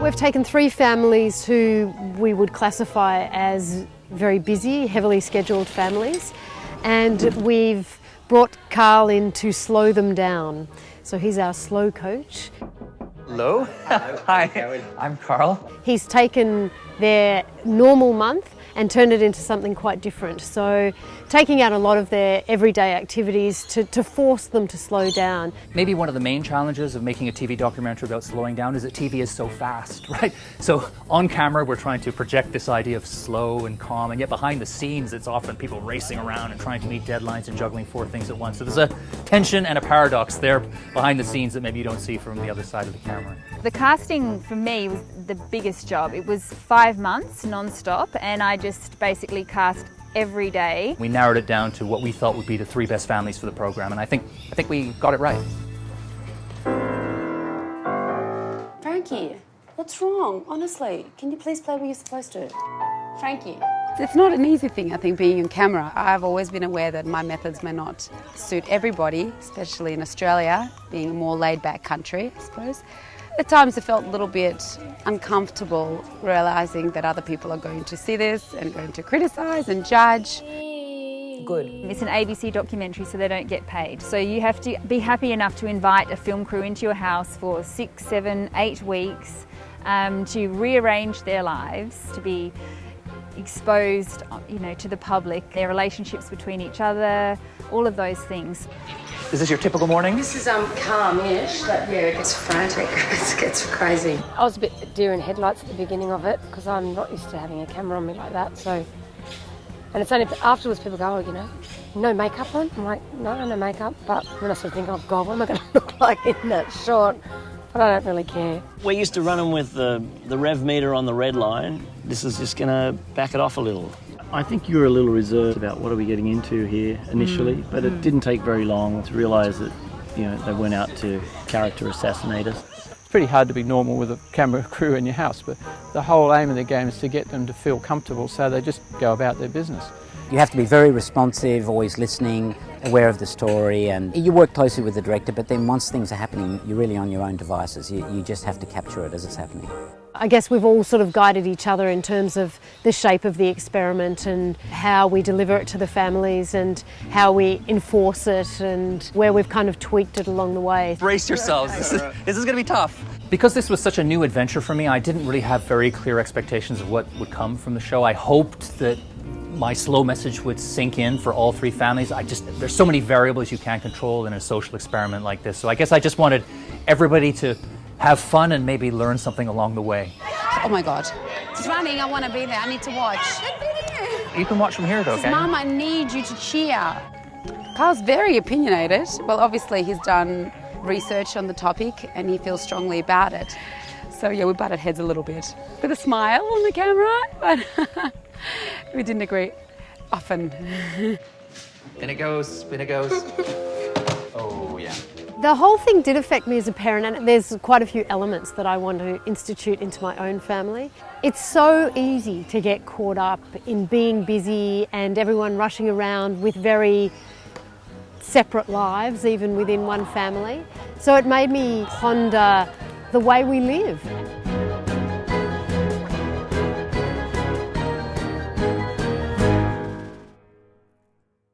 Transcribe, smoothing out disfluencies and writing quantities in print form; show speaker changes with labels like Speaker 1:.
Speaker 1: We've taken 3 families who we would classify as very busy, heavily scheduled families, and we've brought Carl in to slow them down. So he's our slow coach.
Speaker 2: Hello. Hi, I'm Carl.
Speaker 1: He's taken their normal month and turned it into something quite different. So taking out a lot of their everyday activities to force them to slow down.
Speaker 2: Maybe one of the main challenges of making a TV documentary about slowing down is that TV is so fast, right? So on camera, we're trying to project this idea of slow and calm, and yet behind the scenes, it's often people racing around and trying to meet deadlines and juggling 4 things at once. So there's a tension and a paradox there behind the scenes that maybe you don't see from the other side of the camera.
Speaker 3: The casting for me was the biggest job. It was 5 months non-stop, and I just basically cast every day.
Speaker 2: We narrowed it down to what we thought would be the 3 best families for the program, and I think we got it right.
Speaker 4: Frankie, what's wrong? Honestly, can you please play where you're supposed to? Frankie.
Speaker 5: It's not an easy thing, I think, being on camera. I've always been aware that my methods may not suit everybody, especially in Australia, being a more laid-back country, I suppose. At times I felt a little bit uncomfortable realising that other people are going to see this and going to criticise and judge.
Speaker 3: Good. It's an ABC documentary, so they don't get paid. So you have to be happy enough to invite a film crew into your house for 6, 7, 8 weeks to rearrange their lives, to be exposed, to the public, their relationships between each other, all of those things.
Speaker 2: Is this your typical morning?
Speaker 4: This is calm-ish, but yeah, it gets frantic, it gets crazy.
Speaker 6: I was a bit deer in headlights at the beginning of it because I'm not used to having a camera on me like that. So, and it's only afterwards people go, no makeup on? I'm like, no makeup. But then I sort of think, oh God, what am I going to look like in that shot? But I don't really care.
Speaker 7: We're used to running with the rev meter on the red line. This is just going to back it off a little. I think you were a little reserved about what are we getting into here initially, but it didn't take very long to realise that, they went out to character assassinate us.
Speaker 8: It's pretty hard to be normal with a camera crew in your house, but the whole aim of the game is to get them to feel comfortable so they just go about their business.
Speaker 9: You have to be very responsive, always listening, aware of the story, and you work closely with the director, but then once things are happening, you're really on your own devices. You just have to capture it as it's happening.
Speaker 1: I guess we've all sort of guided each other in terms of the shape of the experiment and how we deliver it to the families and how we enforce it and where we've kind of tweaked it along the way.
Speaker 2: Brace yourselves, this is going to be tough. Because this was such a new adventure for me, I didn't really have very clear expectations of what would come from the show. I hoped that my slow message would sink in for all 3 families. There's so many variables you can't control in a social experiment like this. So I guess I just wanted everybody to have fun and maybe learn something along the way.
Speaker 5: Oh my God, it's running, I want to be there, I need to watch.
Speaker 2: You can watch from here though, okay?
Speaker 5: Mum, I need you to cheer. Carl's very opinionated. Well, obviously he's done research on the topic and he feels strongly about it. So yeah, we butted heads a little bit. With a smile on the camera, but we didn't agree often.
Speaker 2: In it goes. Oh yeah.
Speaker 1: The whole thing did affect me as a parent, and there's quite a few elements that I want to institute into my own family. It's so easy to get caught up in being busy and everyone rushing around with very separate lives, even within one family. So it made me ponder the way we live.